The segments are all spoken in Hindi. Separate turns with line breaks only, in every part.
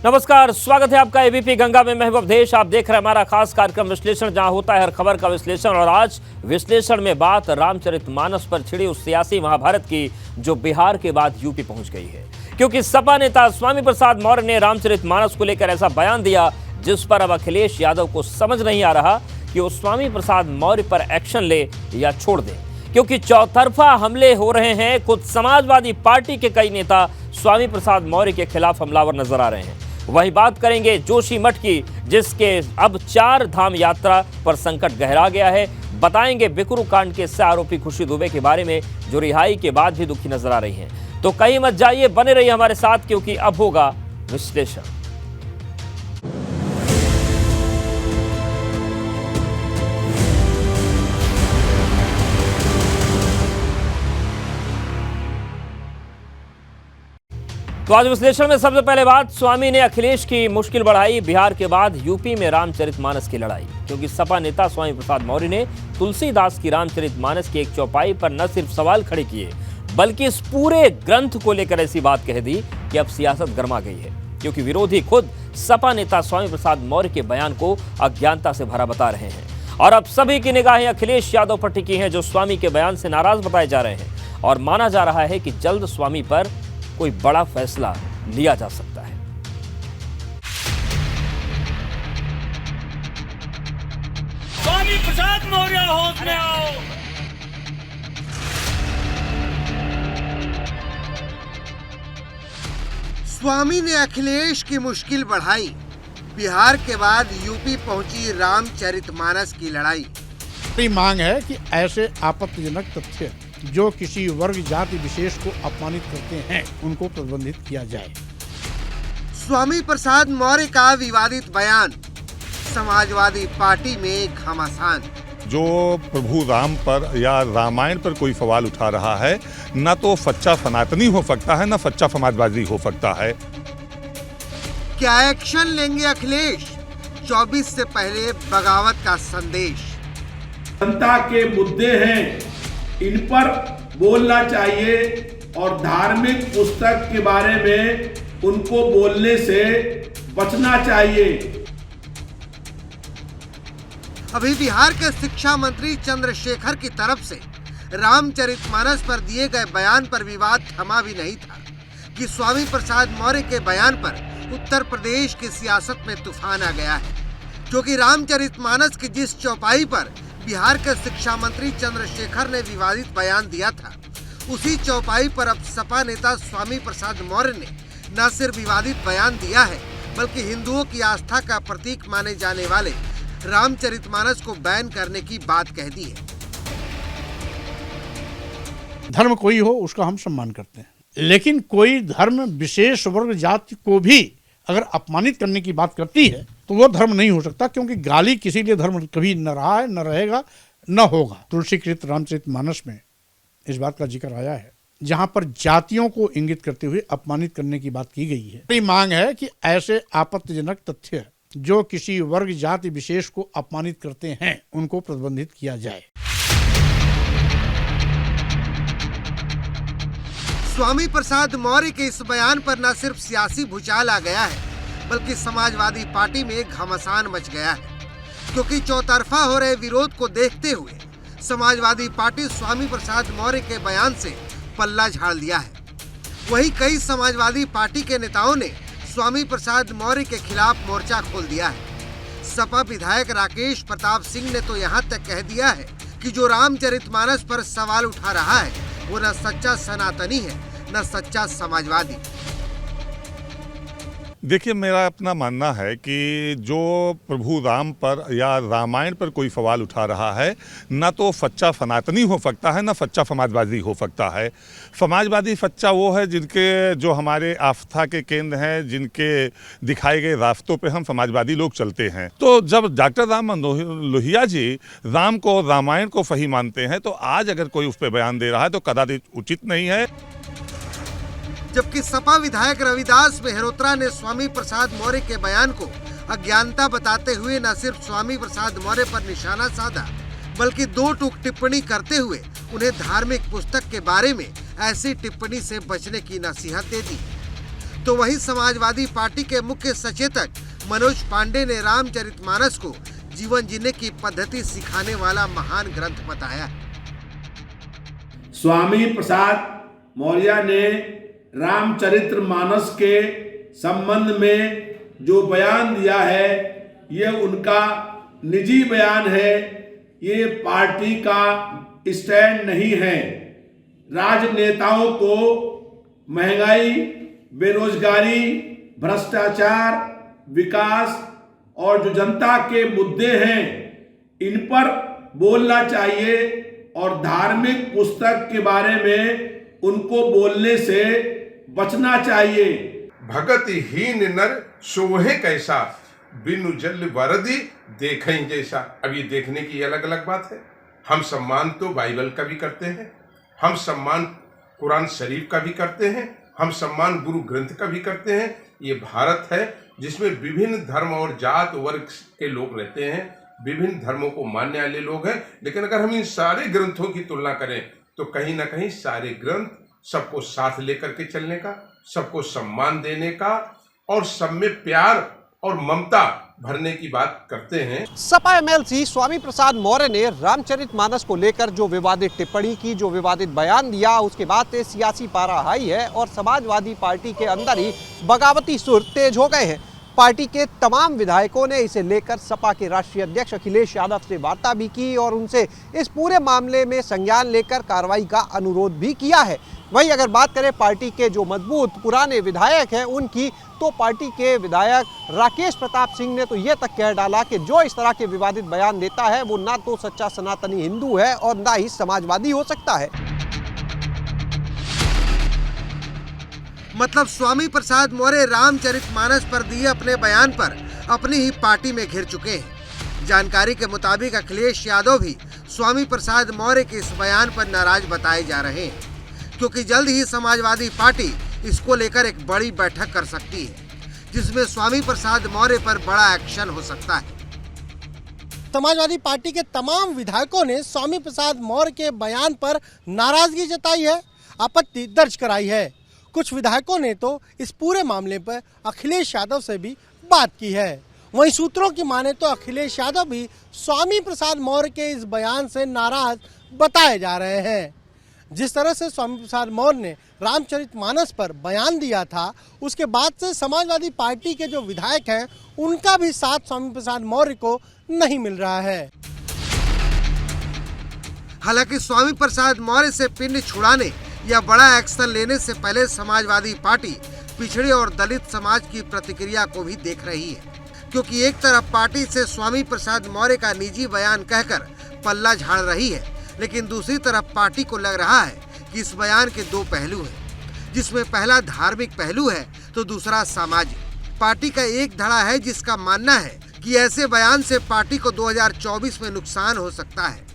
नमस्कार, स्वागत है आपका एबीपी गंगा में। मैं हूं अवधेश। आप देख रहे हैं हमारा खास कार्यक्रम विश्लेषण, जहां होता है हर खबर का विश्लेषण। और आज विश्लेषण में बात रामचरितमानस पर छिड़ी उस सियासी महाभारत की जो बिहार के बाद यूपी पहुंच गई है, क्योंकि सपा नेता स्वामी प्रसाद मौर्य ने रामचरितमानस को लेकर ऐसा बयान दिया जिस पर अब अखिलेश यादव को समझ नहीं आ रहा कि वो स्वामी प्रसाद मौर्य पर एक्शन ले या छोड़ दे, क्योंकि चौतरफा हमले हो रहे हैं। खुद समाजवादी पार्टी के कई नेता स्वामी प्रसाद मौर्य के खिलाफ हमलावर नजर आ रहे हैं। वही बात करेंगे जोशीमठ की, जिसके अब 4 धाम यात्रा पर संकट गहरा गया है। बताएंगे बिकरू कांड के 6 आरोपी खुशी दुबे के बारे में, जो रिहाई के बाद भी दुखी नजर आ रही हैं। तो कहीं मत जाइए, बने रहिए हमारे साथ, क्योंकि अब होगा विश्लेषण। तो आज विश्लेषण में सबसे पहले बात, स्वामी ने अखिलेश की मुश्किल बढ़ाई। बिहार के बाद यूपी में रामचरितमानस की लड़ाई, क्योंकि सपा नेता स्वामी प्रसाद मौर्य ने तुलसीदास की रामचरितमानस की एक चौपाई पर न सिर्फ सवाल खड़े किए, बल्कि इस पूरे ग्रंथ को लेकर ऐसी बात कह दी कि अब सियासत गर्मा गई है, क्योंकि विरोधी खुद सपा नेता स्वामी प्रसाद मौर्य के बयान को अज्ञानता से भरा बता रहे हैं। और अब सभी की निगाहें अखिलेश यादव पर टिकी हैं, जो स्वामी के बयान से नाराज बताए जा रहे हैं। और माना जा रहा है कि जल्द स्वामी पर कोई बड़ा फैसला लिया जा सकता है।
स्वामी प्रसाद मौर्य, होश में आओ।
स्वामी ने अखिलेश की मुश्किल बढ़ाई। बिहार के बाद यूपी पहुंची रामचरितमानस की लड़ाई।
मेरी मांग है कि ऐसे आपत्तिजनक तथ्य जो किसी वर्ग जाति विशेष को अपमानित करते हैं, उनको प्रतिबंधित किया जाए।
स्वामी प्रसाद मौर्य का विवादित बयान, समाजवादी पार्टी में घमासान।
जो प्रभु राम पर या रामायण पर कोई सवाल उठा रहा है, न तो सच्चा सनातनी हो सकता है, न सच्चा समाजवादी हो सकता है।
क्या एक्शन लेंगे अखिलेश? 24 से पहले बगावत का संदेश।
जनता के मुद्दे हैं, इन पर बोलना चाहिए और धार्मिक पुस्तक के बारे में उनको बोलने से बचना चाहिए।
अभी बिहार के शिक्षा मंत्री चंद्रशेखर की तरफ से रामचरितमानस पर दिए गए बयान पर विवाद थमा भी नहीं था कि स्वामी प्रसाद मौर्य के बयान पर उत्तर प्रदेश की सियासत में तूफान आ गया है, क्योंकि रामचरितमानस की जिस चौपाई पर बिहार के शिक्षा मंत्री चंद्रशेखर ने विवादित बयान दिया था, उसी चौपाई पर अब सपा नेता स्वामी प्रसाद मौर्य ने न सिर्फ विवादित बयान दिया है, बल्कि हिंदुओं की आस्था का प्रतीक माने जाने वाले रामचरितमानस को बैन करने की बात कह दी है।
धर्म कोई हो, उसका हम सम्मान करते हैं, लेकिन कोई धर्म विशेष वर्ग जाति को भी अगर अपमानित करने की बात करती है तो वो धर्म नहीं हो सकता, क्योंकि गाली किसी लिए धर्म कभी न रहा है, न रहेगा, न होगा। तुलसीकृत रामचरितमानस में इस बात का जिक्र आया है, जहां पर जातियों को इंगित करते हुए अपमानित करने की बात की गई है। मेरी मांग है कि ऐसे आपत्तिजनक तथ्य जो किसी वर्ग जाति विशेष को अपमानित करते हैं, उनको प्रतिबंधित किया जाए।
स्वामी प्रसाद मौर्य के इस बयान पर न सिर्फ सियासी भूचाल आ गया है, बल्कि समाजवादी पार्टी में घमासान मच गया है, क्योंकि चौतरफा हो रहे विरोध को देखते हुए समाजवादी पार्टी स्वामी प्रसाद मौर्य के बयान से पल्ला झाड़ लिया है। वहीं कई समाजवादी पार्टी के नेताओं ने स्वामी प्रसाद मौर्य के खिलाफ मोर्चा खोल दिया है। सपा विधायक राकेश प्रताप सिंह ने तो यहाँ तक कह दिया है कि जो रामचरितमानस पर सवाल उठा रहा है, वो न सच्चा सनातनी है, न सच्चा समाजवादी।
देखिए, मेरा अपना मानना है कि जो प्रभु राम पर या रामायण पर कोई सवाल उठा रहा है, न तो सच्चा सनातनी हो सकता है, न सच्चा समाजवादी हो सकता है। समाजवादी सच्चा वो है जिनके जो हमारे आस्था के केंद्र हैं, जिनके दिखाए गए रास्तों पे हम समाजवादी लोग चलते हैं। तो जब डॉक्टर राम लोहिया जी राम को और रामायण को सही मानते हैं, तो आज अगर कोई उस पर बयान दे रहा है तो कदाचित उचित नहीं है।
जबकि सपा विधायक रविदास मेहरोत्रा ने स्वामी प्रसाद मौर्य के बयान को अज्ञानता बताते हुए न सिर्फ स्वामी प्रसाद मौर्य पर निशाना साधा, बल्कि 2 टूक टिप्पणी करते हुए उन्हें धार्मिक पुस्तक के बारे में ऐसी टिप्पणी से बचने की नसीहत दे दी। तो वहीं समाजवादी पार्टी के मुख्य सचेतक मनोज पांडे ने रामचरितमानस को जीवन जीने की पद्धति सिखाने वाला महान ग्रंथ बताया।
स्वामी प्रसाद मौर्य ने रामचरितमानस के संबंध में जो बयान दिया है, यह उनका निजी बयान है, ये पार्टी का स्टैंड नहीं है। राजनेताओं को महंगाई, बेरोजगारी, भ्रष्टाचार, विकास और जो जनता के मुद्दे हैं, इन पर बोलना चाहिए और धार्मिक पुस्तक के बारे में उनको बोलने से बचना चाहिए।
भगत हीन नर सोहे कैसा, बिनु जल वरदी देखें जैसा। अब ये देखने की अलग अलग बात है। हम सम्मान तो बाइबल का भी करते हैं, हम सम्मान कुरान शरीफ का भी करते हैं, हम सम्मान गुरु ग्रंथ का भी करते हैं। ये भारत है जिसमें विभिन्न धर्म और जात वर्ग के लोग रहते हैं, विभिन्न धर्मों को मानने वाले लोग हैं। लेकिन अगर हम इन सारे ग्रंथों की तुलना करें तो कहीं ना कहीं सारे ग्रंथ सबको साथ लेकर के चलने का, सबको सम्मान देने का और सब में प्यार और ममता भरने की बात करते हैं।
सपा एमएलसी स्वामी प्रसाद मौर्य ने रामचरितमानस को लेकर जो विवादित टिप्पणी की, जो विवादित बयान दिया, उसके बाद से सियासी पारा हाई है और समाजवादी पार्टी के अंदर ही बगावती सुर तेज हो गए हैं। पार्टी के तमाम विधायकों ने इसे लेकर सपा के राष्ट्रीय अध्यक्ष अखिलेश यादव से वार्ता भी की और उनसे इस पूरे मामले में संज्ञान लेकर कार्रवाई का अनुरोध भी किया है। वहीं अगर बात करें पार्टी के जो मजबूत पुराने विधायक हैं उनकी, तो पार्टी के विधायक राकेश प्रताप सिंह ने तो ये तक कह डाला कि जो इस तरह के विवादित बयान देता है वो ना तो सच्चा सनातनी हिंदू है और ना ही समाजवादी हो सकता है।
मतलब स्वामी प्रसाद मौर्य रामचरितमानस पर दिए अपने बयान पर अपनी ही पार्टी में घिर चुके हैं। जानकारी के मुताबिक अखिलेश यादव भी स्वामी प्रसाद मौर्य के इस बयान पर नाराज बताए जा रहे हैं, क्योंकि जल्द ही समाजवादी पार्टी इसको लेकर एक बड़ी बैठक कर सकती है, जिसमें स्वामी प्रसाद मौर्य पर बड़ा एक्शन हो सकता है।
समाजवादी पार्टी के तमाम विधायकों ने स्वामी प्रसाद मौर्य के बयान पर नाराजगी जताई है, आपत्ति दर्ज कराई है। कुछ विधायकों ने तो इस पूरे मामले पर अखिलेश यादव से भी बात की है। वहीं सूत्रों की माने तो अखिलेश यादव भी स्वामी प्रसाद मौर्य के इस बयान से नाराज बताए जा रहे हैं। जिस तरह से स्वामी प्रसाद मौर्य ने रामचरितमानस पर बयान दिया था, उसके बाद से समाजवादी पार्टी के जो विधायक हैं उनका भी साथ स्वामी प्रसाद मौर्य को नहीं मिल रहा है।
हालांकि स्वामी प्रसाद मौर्य से पिंड छुड़ाने या बड़ा एक्शन लेने से पहले समाजवादी पार्टी पिछड़े और दलित समाज की प्रतिक्रिया को भी देख रही है, क्योंकि एक तरफ पार्टी से स्वामी प्रसाद मौर्य का निजी बयान कहकर पल्ला झाड़ रही है, लेकिन दूसरी तरफ पार्टी को लग रहा है कि इस बयान के दो पहलू हैं, जिसमें पहला धार्मिक पहलू है तो दूसरा सामाजिक। पार्टी का एक धड़ा है जिसका मानना है कि ऐसे बयान से पार्टी को 2024 में नुकसान हो सकता है,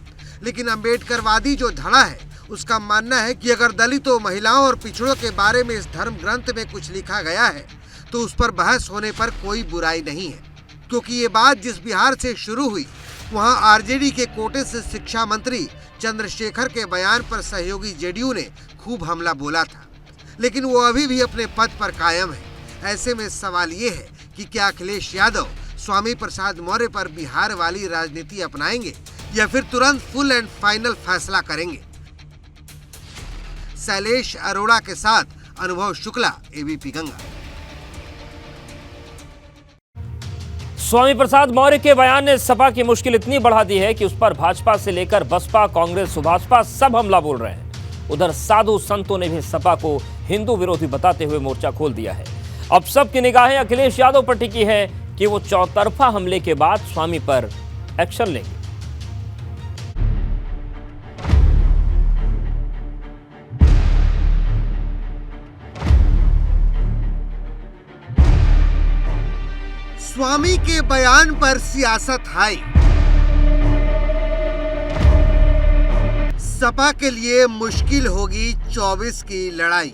लेकिन अम्बेडकरवादी जो धड़ा है उसका मानना है कि अगर दलितों, महिलाओं और पिछड़ों के बारे में इस धर्म ग्रंथ में कुछ लिखा गया है तो उस पर बहस होने पर कोई बुराई नहीं है, क्योंकि ये बात जिस बिहार से शुरू हुई वहां आरजेडी के कोटे से शिक्षा मंत्री चंद्रशेखर के बयान पर सहयोगी जेडीयू ने खूब हमला बोला था, लेकिन वो अभी भी अपने पद पर कायम है। ऐसे में सवाल ये है कि क्या अखिलेश यादव स्वामी प्रसाद मौर्य पर बिहार वाली राजनीति अपनाएंगे या फिर तुरंत फुल एंड फाइनल फैसला करेंगे। शैलेश अरोड़ा के साथ अनुभव शुक्ला, एबीपी गंगा।
स्वामी प्रसाद मौर्य के बयान ने सपा की मुश्किल इतनी बढ़ा दी है कि उस पर भाजपा से लेकर बसपा, कांग्रेस, सुभाषपा सब हमला बोल रहे हैं। उधर साधु संतों ने भी सपा को हिंदू विरोधी बताते हुए मोर्चा खोल दिया है। अब सबकी निगाहें अखिलेश यादव पर टिकी है कि वो चौतरफा हमले के बाद स्वामी पर एक्शन लेंगे।
स्वामी के बयान पर सियासत हाई। सपा के लिए मुश्किल होगी 24 की लड़ाई।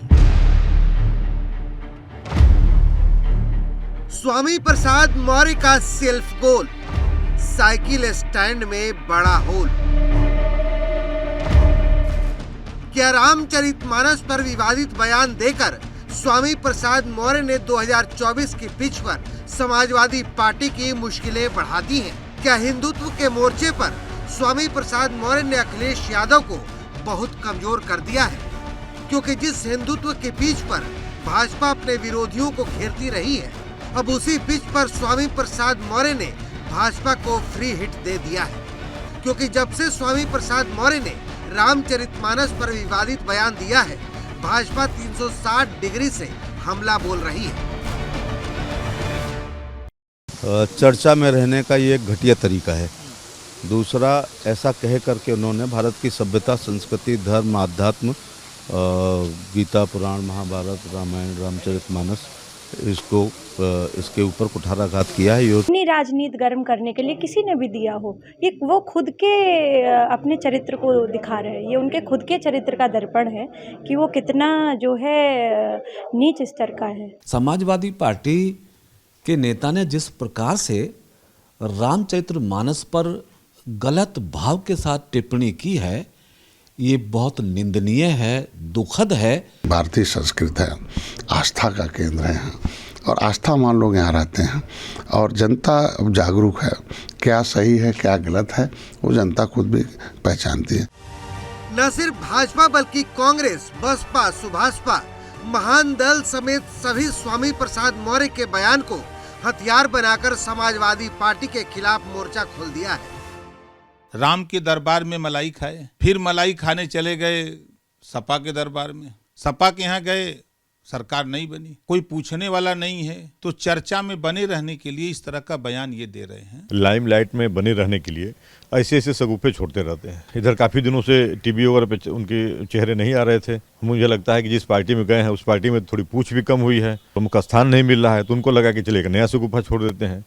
स्वामी प्रसाद मौर्य का सेल्फ गोल, साइकिल स्टैंड में बड़ा होल। क्या रामचरितमानस पर विवादित बयान देकर स्वामी प्रसाद मौर्य ने 2024 की पिच पर समाजवादी पार्टी की मुश्किलें बढ़ा दी हैं। क्या हिंदुत्व के मोर्चे पर स्वामी प्रसाद मौर्य ने अखिलेश यादव को बहुत कमजोर कर दिया है? क्योंकि जिस हिंदुत्व की पिच पर भाजपा अपने विरोधियों को घेरती रही है, अब उसी पिच पर स्वामी प्रसाद मौर्य ने भाजपा को फ्री हिट दे दिया है। क्योंकि जब से स्वामी प्रसाद मौर्य ने रामचरितमानस पर विवादित बयान दिया है, भाजपा 360 डिग्री से हमला बोल रही है।
चर्चा में रहने का ये एक घटिया तरीका है। दूसरा, ऐसा कह करके उन्होंने भारत की सभ्यता, संस्कृति, धर्म, आध्यात्म, गीता, पुराण, महाभारत, रामायण, रामचरितमानस इसके ऊपर कुठाराघात किया है।
अपनी राजनीति गर्म करने के लिए किसी ने भी दिया हो, ये वो खुद के अपने चरित्र को दिखा रहे हैं। ये उनके खुद के चरित्र का दर्पण है कि वो कितना जो है नीच स्तर का है।
समाजवादी पार्टी के नेता ने जिस प्रकार से रामचरितमानस पर गलत भाव के साथ टिप्पणी की है, ये बहुत निंदनीय है, दुखद है।
भारतीय संस्कृति है, आस्था का केंद्र है और आस्थावान लोग यहाँ रहते हैं और जनता अब जागरूक है। क्या सही है, क्या गलत है, वो जनता खुद भी पहचानती है।
न सिर्फ भाजपा बल्कि कांग्रेस, बसपा, सुभाषपा, महान दल समेत सभी स्वामी प्रसाद मौर्य के बयान को हथियार बनाकर समाजवादी पार्टी के खिलाफ मोर्चा खोल दिया है।
राम के दरबार में मलाई खाए, फिर मलाई खाने चले गए सपा के दरबार में। सपा के यहाँ गए, सरकार नहीं बनी, कोई पूछने वाला नहीं है, तो चर्चा में बने रहने के लिए इस तरह का बयान ये दे रहे हैं।
लाइमलाइट में बने रहने के लिए ऐसे ऐसे सगुफे छोड़ते रहते हैं। इधर काफी दिनों से टीवी वगैरह पे उनके चेहरे नहीं आ रहे थे। मुझे लगता है कि जिस पार्टी में गए हैं उस पार्टी में थोड़ी पूछ भी कम हुई है, प्रमुख स्थान नहीं मिल रहा है, तो उनको लगा कि चले नया सगुफा छोड़ देते हैं।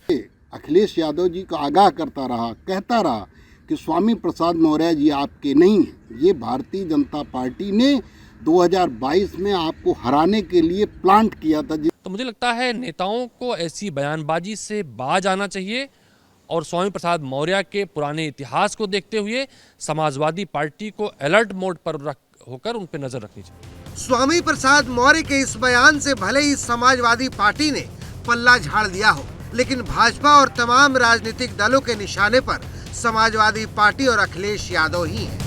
अखिलेश यादव जी को आगाह करता रहा, कहता रहा कि स्वामी प्रसाद मौर्य जी आपके नहीं हैं, ये भारतीय जनता पार्टी ने 2022 में आपको हराने के लिए प्लांट किया था।
तो मुझे लगता है नेताओं को ऐसी बयानबाजी से बाज आना चाहिए और स्वामी प्रसाद मौर्य के पुराने इतिहास को देखते हुए समाजवादी पार्टी को अलर्ट मोड पर होकर उन पर नजर रखनी चाहिए।
स्वामी प्रसाद मौर्य के इस बयान से भले ही समाजवादी पार्टी ने पल्ला झाड़ दिया हो, लेकिन भाजपा और तमाम राजनीतिक दलों के निशाने पर समाजवादी पार्टी और अखिलेश यादव ही हैं।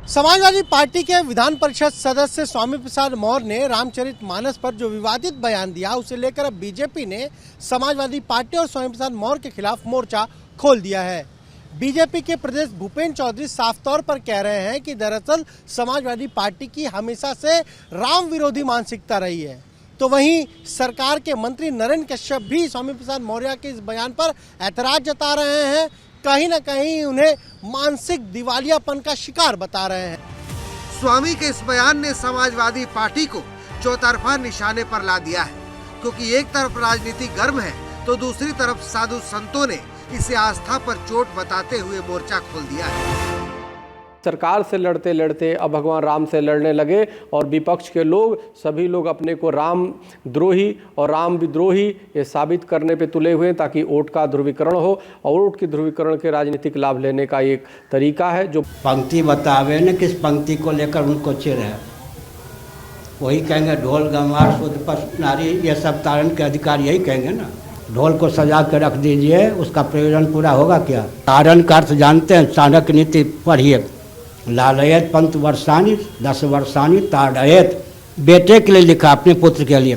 समाजवादी पार्टी के विधान परिषद सदस्य स्वामी प्रसाद मौर्य ने रामचरितमानस पर जो विवादित बयान दिया, उसे लेकर अब बीजेपी ने समाजवादी पार्टी और स्वामी प्रसाद मौर्य के खिलाफ मोर्चा खोल दिया है। बीजेपी के प्रदेश भूपेंद्र चौधरी साफ तौर पर कह रहे हैं कि दरअसल समाजवादी पार्टी की हमेशा से राम विरोधी मानसिकता रही है। तो वहीं सरकार के मंत्री नरेंद्र कश्यप भी स्वामी प्रसाद मौर्य के इस बयान पर ऐतराज जता रहे हैं। कहीं न कहीं उन्हें मानसिक दिवालियापन का शिकार बता रहे हैं।
स्वामी के इस बयान ने समाजवादी पार्टी को चौतरफा निशाने पर ला दिया है, क्योंकि एक तरफ राजनीति गर्म है तो दूसरी तरफ साधु संतों ने इसे आस्था पर चोट बताते हुए मोर्चा खोल दिया है।
सरकार से लड़ते लड़ते अब भगवान राम से लड़ने लगे और विपक्ष के लोग सभी लोग अपने को राम द्रोही और राम विद्रोही ये साबित करने पे तुले हुए हैं, ताकि वोट का ध्रुवीकरण हो और वोट के ध्रुवीकरण के राजनीतिक लाभ लेने का एक तरीका है। जो
पंक्ति बतावे न किस पंक्ति को लेकर उनको चिर है, वही कहेंगे ढोल गंवार शुद्ध पशु नारी, ये सब तारण के अधिकार यही कहेंगे ना। ढोल को सजा कर रख दीजिए, उसका प्रयोजन पूरा होगा क्या? तारण का अर्थ जानते हैं, चाणक्य नीति पढ़िए। लालयत पंत वर्षानी 10 वर्षानी ताड़यत, बेटे के लिए लिखा, अपने पुत्र के लिए।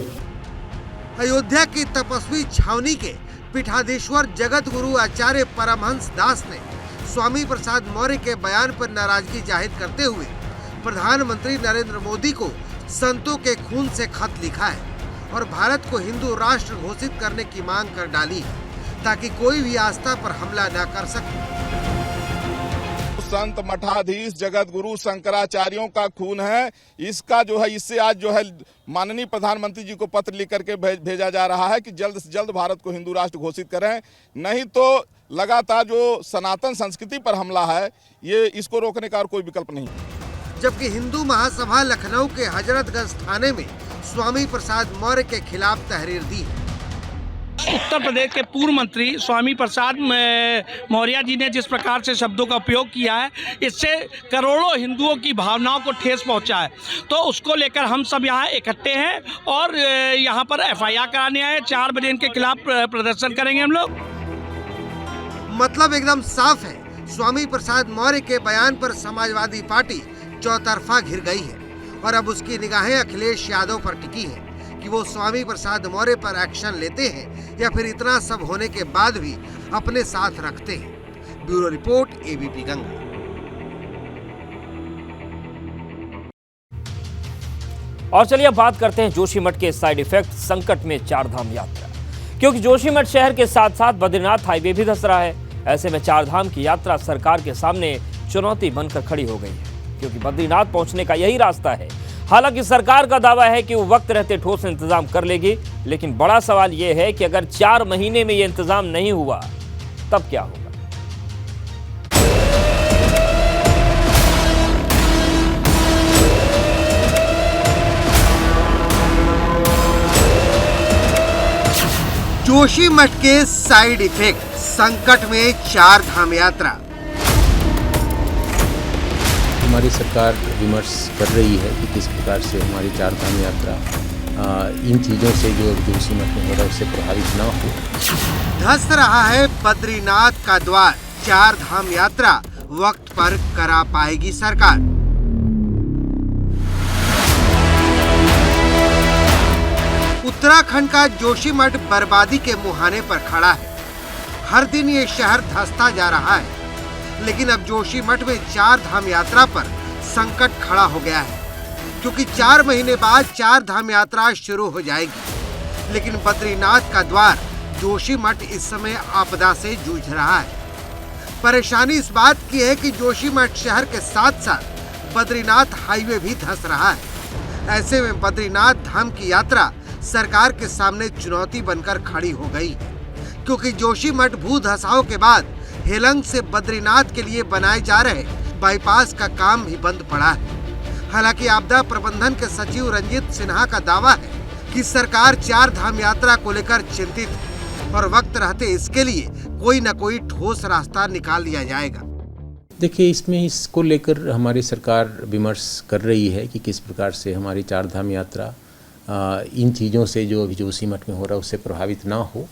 अयोध्या की तपस्वी छावनी के पीठाधीश्वर जगत गुरु आचार्य परमहंस दास ने स्वामी प्रसाद मौर्य के बयान पर नाराजगी जाहिर करते हुए प्रधानमंत्री नरेंद्र मोदी को संतों के खून से खत लिखा है और भारत को हिंदू राष्ट्र घोषित करने की मांग कर डाली है, ताकि कोई भी आस्था पर हमला न कर सके।
संत मठाधीश जगत गुरु शंकराचार्यों का खून है, इसका जो है इससे आज जो है माननीय प्रधानमंत्री जी को पत्र लिख करके भेजा जा रहा है कि जल्द से जल्द भारत को हिंदू राष्ट्र घोषित करें, नहीं तो लगातार जो सनातन संस्कृति पर हमला है ये इसको रोकने का और कोई विकल्प नहीं।
जबकि हिंदू महासभा लखनऊ के हजरतगंज थाने में स्वामी प्रसाद मौर्य के खिलाफ तहरीर दी है।
उत्तर प्रदेश के पूर्व मंत्री स्वामी प्रसाद मौर्य जी ने जिस प्रकार से शब्दों का उपयोग किया है, इससे करोड़ों हिंदुओं की भावनाओं को ठेस पहुंचा है। तो उसको लेकर हम सब यहाँ इकट्ठे हैं और यहाँ पर FIR कराने आए। 4 बजे इनके खिलाफ प्रदर्शन करेंगे हम लोग।
मतलब एकदम साफ है, स्वामी प्रसाद मौर्य के बयान पर समाजवादी पार्टी चौतरफा घिर गई है और अब उसकी निगाहें अखिलेश यादव पर टिकी हैं कि वो स्वामी प्रसाद मौर्य पर एक्शन लेते हैं या फिर इतना सब होने के बाद भी अपने साथ रखते हैं। Bureau report, ABP Ganga.
और चलिए अब बात करते हैं जोशीमठ के साइड इफेक्ट, संकट में चारधाम यात्रा। क्योंकि जोशीमठ शहर के साथ साथ बद्रीनाथ हाईवे भी धंस रहा है। ऐसे में चारधाम की यात्रा सरकार के सामने चुनौती बनकर खड़ी हो गई है, क्योंकि बद्रीनाथ पहुंचने का यही रास्ता है। हालांकि सरकार का दावा है कि वो वक्त रहते ठोस इंतजाम कर लेगी, लेकिन बड़ा सवाल यह है कि अगर 4 महीने में ये इंतजाम नहीं हुआ तब क्या होगा।
जोशीमठ के साइड इफेक्ट, संकट में चारधाम यात्रा।
हमारी सरकार विमर्श कर रही है कि किस प्रकार से हमारी चारधाम यात्रा इन चीज़ों से जो जोशीमठ में हो रहा है उससे प्रभावित ना हो।
धंस रहा है बद्रीनाथ का द्वार, चारधाम यात्रा वक्त पर करा पाएगी सरकार। उत्तराखंड का जोशीमठ बर्बादी के मुहाने पर खड़ा है। हर दिन ये शहर धंसता जा रहा है, लेकिन अब जोशीमठ में चारधाम यात्रा पर संकट खड़ा हो गया है, क्योंकि 4 महीने बाद चारधाम यात्रा शुरू हो जाएगी। लेकिन बद्रीनाथ का द्वार जोशीमठ इस समय आपदा से जूझ रहा है। परेशानी इस बात की है कि जोशीमठ शहर के साथ साथ बद्रीनाथ हाईवे भी धंस रहा है। ऐसे में बद्रीनाथ धाम की यात्रा सरकार के सामने चुनौती बनकर खड़ी हो गई, क्योंकि जोशीमठ भू धसाव के बाद हेलंग से बद्रीनाथ के लिए बनाए जा रहे बाईपास का काम भी बंद पड़ा है। हालांकि आपदा प्रबंधन के सचिव रंजीत सिन्हा का दावा है कि सरकार चारधाम यात्रा को लेकर चिंतित है और वक्त रहते इसके लिए कोई न कोई ठोस रास्ता निकाल लिया जाएगा।
देखिए, इसमें इसको लेकर हमारी सरकार विमर्श कर रही है कि किस प्रकार से हमारी चारधाम यात्रा इन चीज़ों से जो अभी जोशीमठ में हो रहा है उससे प्रभावित ना हो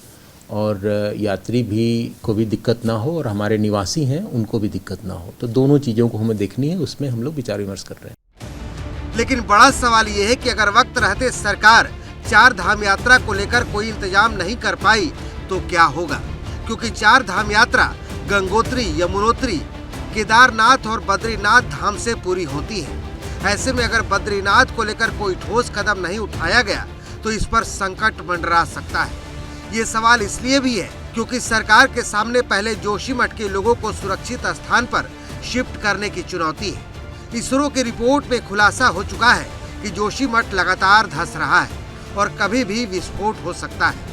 और यात्री भी को भी दिक्कत ना हो और हमारे निवासी हैं उनको भी दिक्कत ना हो। तो दोनों चीज़ों को हमें देखनी है, उसमें हम लोग विचार विमर्श कर रहे हैं।
लेकिन बड़ा सवाल ये है कि अगर वक्त रहते सरकार चारधाम यात्रा को लेकर कोई इंतजाम नहीं कर पाई तो क्या होगा, क्योंकि चारधाम यात्रा गंगोत्री, यमुनोत्री, केदारनाथ और बद्रीनाथ धाम से पूरी होती है। ऐसे में अगर बद्रीनाथ को लेकर कोई ठोस कदम नहीं उठाया गया तो इस पर संकट मंडरा सकता है। ये सवाल इसलिए भी है क्योंकि सरकार के सामने पहले जोशीमठ के लोगों को सुरक्षित स्थान पर शिफ्ट करने की चुनौती है। इसरो की रिपोर्ट में खुलासा हो चुका है कि जोशीमठ लगातार धंस रहा है और कभी भी विस्फोट हो सकता है।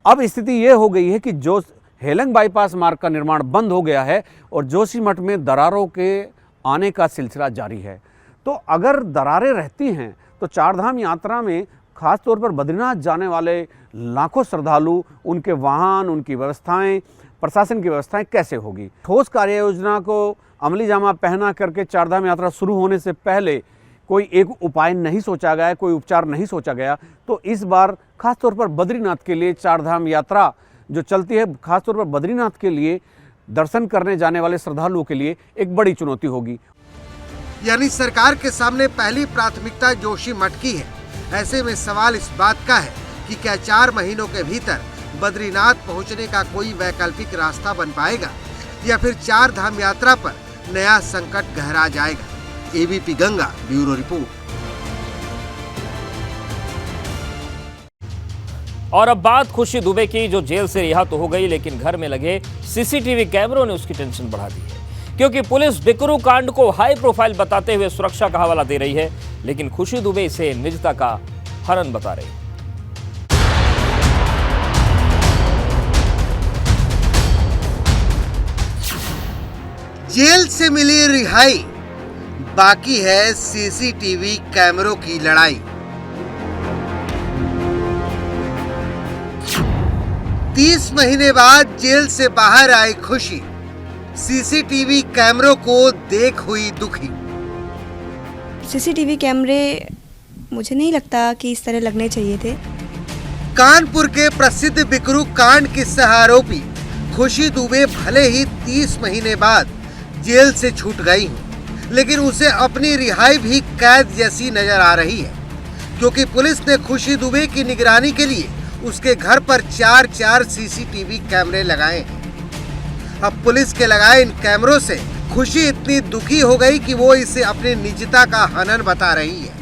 अब स्थिति ये हो गई है कि जो हेलंग बाईपास मार्ग का निर्माण बंद हो गया है और जोशीमठ में दरारों के आने का सिलसिला जारी है। तो अगर दरारें रहती हैं तो चारधाम यात्रा में खास तौर पर बद्रीनाथ जाने वाले लाखों श्रद्धालु, उनके वाहन, उनकी व्यवस्थाएं, प्रशासन की व्यवस्थाएं कैसे होगी। ठोस कार्य योजना को अमली जामा पहना करके चारधाम यात्रा शुरू होने से पहले कोई एक उपाय नहीं सोचा गया, कोई उपचार नहीं सोचा गया। तो इस बार खास तौर पर बद्रीनाथ के लिए चारधाम यात्रा जो चलती है, खास तौर पर बद्रीनाथ के लिए दर्शन करने जाने वाले श्रद्धालुओं के लिए एक बड़ी चुनौती होगी।
यानी सरकार के सामने पहली प्राथमिकता जोशीमठ की है। ऐसे में सवाल इस बात का है कि क्या 4 महीनों के भीतर बद्रीनाथ पहुंचने का कोई वैकल्पिक रास्ता बन पाएगा या फिर चारधाम यात्रा पर नया संकट गहरा जाएगा। ABP Ganga, bureau report.
और अब बात खुशी दुबे की, जो जेल से रिहा तो हो गई, लेकिन घर में लगे CCTV कैमरों ने उसकी टेंशन बढ़ा दी है, क्योंकि पुलिस डिकरू कांड को हाई प्रोफाइल बताते हुए सुरक्षा का हवाला दे रही है, लेकिन खुशी दुबे इसे निजता का हनन बता रही है।
जेल से मिली रिहाई, बाकी है CCTV कैमरों की लड़ाई। 30 महीने बाद जेल से बाहर आई खुशी, सीसीटीवी कैमरों को देख हुई दुखी।
सीसीटीवी कैमरे मुझे नहीं लगता कि इस तरह लगने चाहिए थे।
कानपुर के प्रसिद्ध बिकरू कांड की सह आरोपी खुशी दुबे भले ही 30 महीने बाद जेल से छूट गई हो, लेकिन उसे अपनी रिहाई भी कैद जैसी नजर आ रही है, क्योंकि पुलिस ने खुशी दुबे की निगरानी के लिए उसके घर पर 4 सीसीटीवी कैमरे लगाए हैं। अब पुलिस के लगाए इन कैमरों से खुशी इतनी दुखी हो गई कि वो इसे अपनी निजता का हनन बता रही है।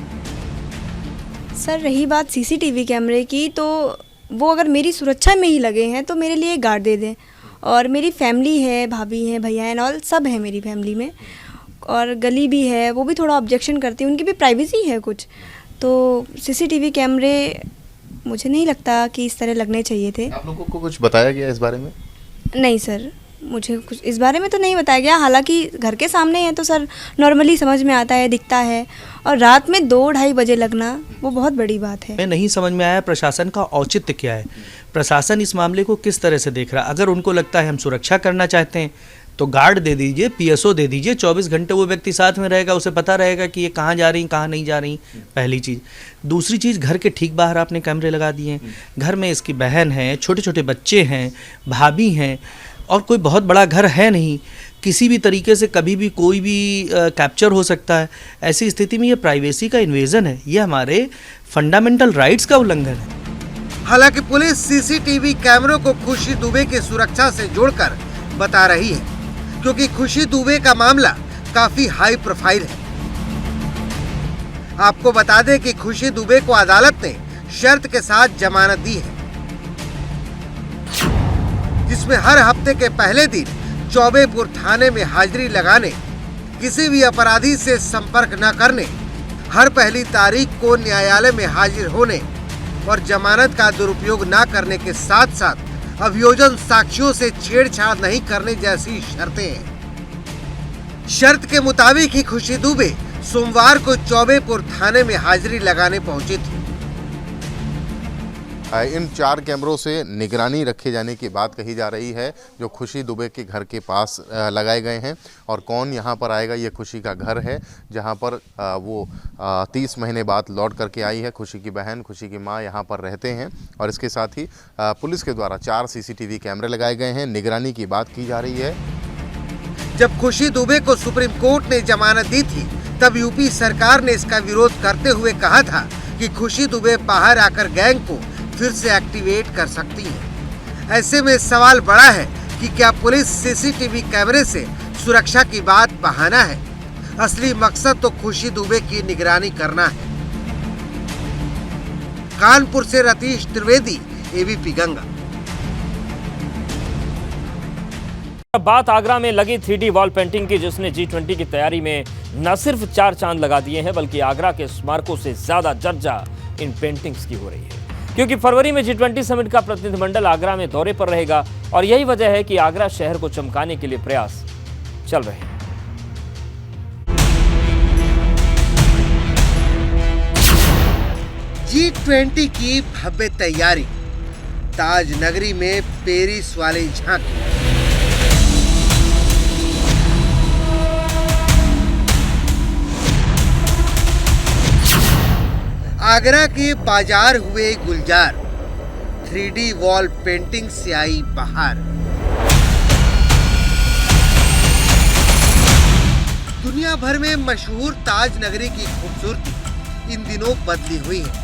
सर, रही बात सीसीटीवी कैमरे की, तो वो अगर मेरी सुरक्षा में ही लगे हैं तो मेरे लिए गार्ड दे दें। और मेरी फैमिली है, भाभी हैं, भैया हैं और सब है मेरी फैमिली में, और गली भी है, वो भी थोड़ा ऑब्जेक्शन करती है, उनकी भी प्राइवेसी है कुछ। तो सीसीटीवी कैमरे मुझे नहीं लगता कि इस तरह लगने चाहिए थे।
आप लोगों को कुछ बताया गया इस बारे में?
नहीं सर, मुझे कुछ इस बारे में तो नहीं बताया गया। हालांकि घर के सामने है तो सर नॉर्मली समझ में आता है, दिखता है, और रात में 2-2:30 बजे लगना वो बहुत बड़ी बात है।
मैं नहीं समझ में आया प्रशासन का औचित्य क्या है, प्रशासन इस मामले को किस तरह से देख रहा है। अगर उनको लगता है हम सुरक्षा करना चाहते हैं तो गार्ड दे दीजिए, पीएसओ दे दीजिए, 24 घंटे वो व्यक्ति साथ में रहेगा, उसे पता रहेगा कि ये कहाँ जा रही, कहाँ नहीं जा रही। पहली चीज़। दूसरी चीज़, घर के ठीक बाहर आपने कैमरे लगा दिए हैं। घर में इसकी बहन है, छोटे छोटे बच्चे हैं, भाभी हैं, और कोई बहुत बड़ा घर है नहीं, किसी भी तरीके से कभी भी कोई भी कैप्चर हो सकता है। ऐसी स्थिति में ये प्राइवेसी का इन्वेजन है, ये हमारे फंडामेंटल राइट्स का उल्लंघन है।
हालांकि पुलिस सीसीटीवी कैमरों को खुशी दुबे की सुरक्षा से जोड़कर बता रही है, क्योंकि खुशी दुबे का मामला काफी हाई प्रोफाइल है। आपको बता दें कि खुशी दुबे को अदालत ने शर्त के साथ जमानत दी है, जिसमें हर हफ्ते के पहले दिन चौबेपुर थाने में हाजिरी लगाने, किसी भी अपराधी से संपर्क न करने, हर पहली तारीख को न्यायालय में हाजिर होने और जमानत का दुरुपयोग न करने के साथ साथ अभियोजन साक्ष्यों से छेड़छाड़ नहीं करने जैसी शर्तें हैं। शर्त के मुताबिक ही खुशी दुबे सोमवार को चौबेपुर थाने में हाजिरी लगाने पहुंची थी।
इन 4 कैमरों से निगरानी रखे जाने की बात कही जा रही है, जो खुशी दुबे के घर के पास लगाए गए हैं। और कौन यहाँ पर आएगा, ये खुशी का घर है, जहाँ पर वो 30 महीने बाद लौट करके आई है। खुशी की बहन, खुशी की माँ यहाँ पर रहते हैं। और इसके साथ ही पुलिस के द्वारा 4 सीसीटीवी कैमरे लगाए गए हैं, निगरानी की बात की जा रही है।
जब खुशी दुबे को सुप्रीम कोर्ट ने जमानत दी थी, तब यूपी सरकार ने इसका विरोध करते हुए कहा था कि खुशी दुबे बाहर आकर गैंग को फिर से एक्टिवेट कर सकती है। ऐसे में सवाल बड़ा है कि क्या पुलिस सीसीटीवी कैमरे से सुरक्षा की बात बहाना है? असली मकसद तो खुशी दुबे की निगरानी करना है। कानपुर से रतीश त्रिवेदी, एबीपी गंगा।
अब बात आगरा में लगी 3D वॉल पेंटिंग की, जिसने G20 की तैयारी में न सिर्फ 4 चांद लगा दिए हैं, बल्कि आगरा के स्मारकों से ज्यादा चर्चा इन पेंटिंग्स की हो रही है, क्योंकि फरवरी में G20 समिट का प्रतिनिधिमंडल आगरा में दौरे पर रहेगा और यही वजह है कि आगरा शहर को चमकाने के लिए प्रयास चल रहे हैं।
G20 की भव्य तैयारी, ताज नगरी में पेरिस वाली झांकी। आगरा के बाजार हुए गुलजार, 3D वॉल पेंटिंग से आई बहार। दुनिया भर में मशहूर ताज नगरी की खूबसूरती इन दिनों बदली हुई है,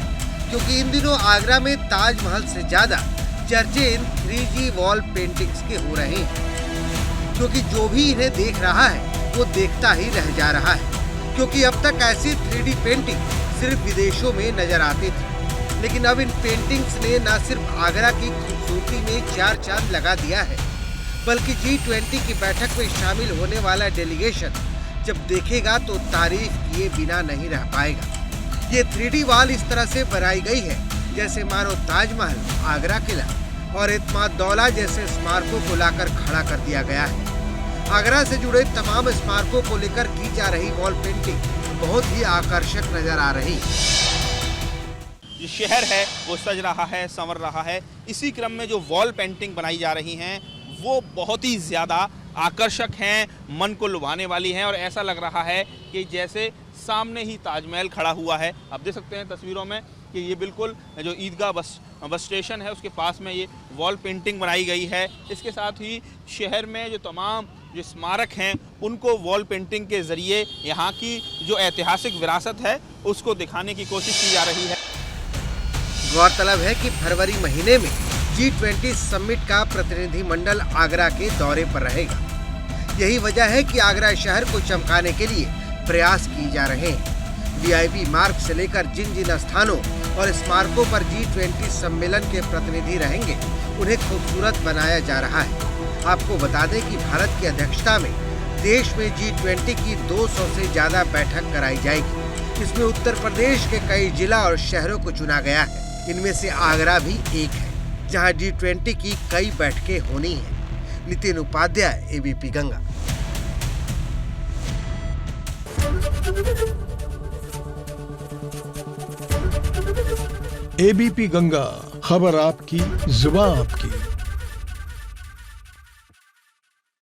क्योंकि इन दिनों आगरा में ताजमहल से ज्यादा चर्चे इन 3D वॉल पेंटिंग्स के हो रहे हैं, क्योंकि जो भी इन्हें देख रहा है वो देखता ही रह जा रहा है। क्योंकि अब तक ऐसी 3D पेंटिंग सिर्फ विदेशों में नजर आती थी, लेकिन अब इन पेंटिंग्स ने न सिर्फ आगरा की खूबसूरती में 4 चांद लगा दिया है, बल्कि G20 की बैठक में शामिल होने वाला डेलीगेशन जब देखेगा तो तारीफ किए बिना नहीं रह पाएगा। ये 3D वॉल इस तरह से बनाई गई है जैसे मानो ताजमहल, आगरा किला और इत्माद-दौला जैसे स्मारकों को लाकर खड़ा कर दिया गया है। आगरा से जुड़े तमाम स्मारकों को लेकर की जा रही वॉल पेंटिंग बहुत ही आकर्षक नजर आ रही है।
जो शहर है वो सज रहा है, संवर रहा है। इसी क्रम में जो वॉल पेंटिंग बनाई जा रही हैं वो बहुत ही ज़्यादा आकर्षक हैं, मन को लुभाने वाली हैं और ऐसा लग रहा है कि जैसे सामने ही ताजमहल खड़ा हुआ है। आप देख सकते हैं तस्वीरों में कि ये बिल्कुल जो ईदगाह बस स्टेशन है उसके पास में ये वॉल पेंटिंग बनाई गई है। इसके साथ ही शहर में जो तमाम जो स्मारक हैं उनको वॉल पेंटिंग के ज़रिए यहाँ की जो ऐतिहासिक विरासत है उसको दिखाने की कोशिश की जा रही है।
गौरतलब है कि फरवरी महीने में G20 समिट का प्रतिनिधिमंडल आगरा के दौरे पर रहेगा। यही वजह है कि आगरा शहर को चमकाने के लिए प्रयास किए जा रहे हैं। VIP मार्ग से लेकर जिन जिन स्थानों और स्मारकों पर G20 सम्मेलन के प्रतिनिधि रहेंगे उन्हें खूबसूरत बनाया जा रहा है। आपको बता दें कि भारत की अध्यक्षता में देश में G20 की 200 से ज्यादा बैठक कराई जाएगी। इसमें उत्तर प्रदेश के कई जिला और शहरों को चुना गया है। इनमें से आगरा भी एक है जहां G20 की कई बैठकें होनी हैं। नितिन उपाध्याय, ABP गंगा।
ABP गंगा, खबर आपकी, जुबान आपकी।